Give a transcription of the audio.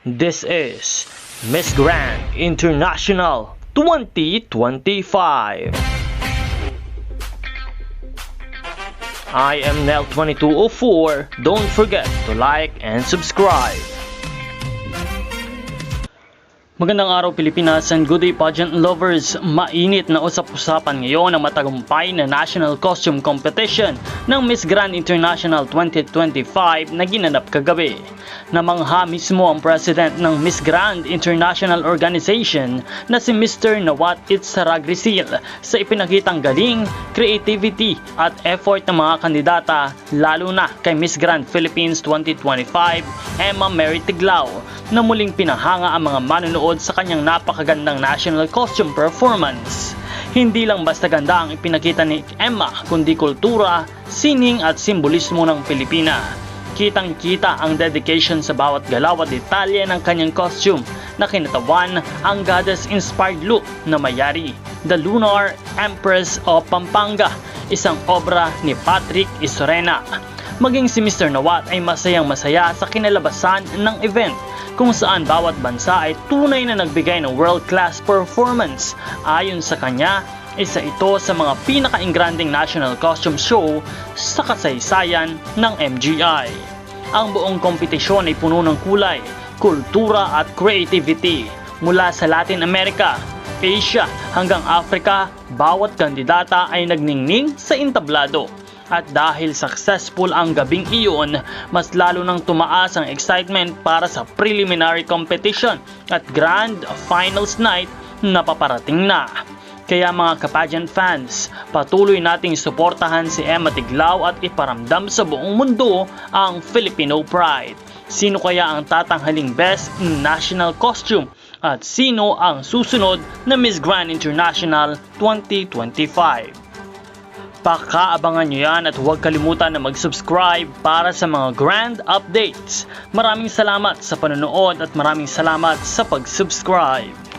This is Miss Grand International 2025. I am Nel2204. Don't forget to like and subscribe. Magandang araw Pilipinas and good day pageant lovers. Mainit na usap-usapan ngayon ang matagumpay na National Costume Competition ng Miss Grand International 2025 na ginanap kagabi. Namangha mismo ang president ng Miss Grand International Organization na si Mr. Nawat Itzaragrisil sa ipinakitang galing, creativity at effort ng mga kandidata, lalo na kay Miss Grand Philippines 2025 Emma Mary Tiglao, na muling pinahanga ang mga manonood sa kanyang napakagandang national costume performance. Hindi lang basta ganda ang ipinakita ni Emma, kundi kultura, sining at simbolismo ng Pilipina. Kitang-kita ang dedication sa bawat galaw at detalye ng kanyang costume na kinatawan ang goddess-inspired look na mayari, The Lunar Empress of Pampanga, isang obra ni Patrick Isorena. Maging si Mr. Nawat ay masayang-masaya sa kinalabasan ng event, kung saan bawat bansa ay tunay na nagbigay ng world-class performance. Ayon sa kanya, isa ito sa mga pinaka-ingranding national costume show sa kasaysayan ng MGI. Ang buong kompetisyon ay puno ng kulay, kultura at creativity. Mula sa Latin America, Asia hanggang Africa, bawat kandidata ay nagningning sa entablado. At dahil successful ang gabing iyon, mas lalo nang tumaas ang excitement para sa preliminary competition at grand finals night na paparating na. Kaya mga ka-pageant fans, patuloy nating suportahan si Emma Tiglao at iparamdam sa buong mundo ang Filipino pride. Sino kaya ang tatanghaling best national costume at sino ang susunod na Miss Grand International 2025? Pakaabangan nyo yan at huwag kalimutan na mag-subscribe para sa mga grand updates. Maraming salamat sa panonood at maraming salamat sa pag-subscribe.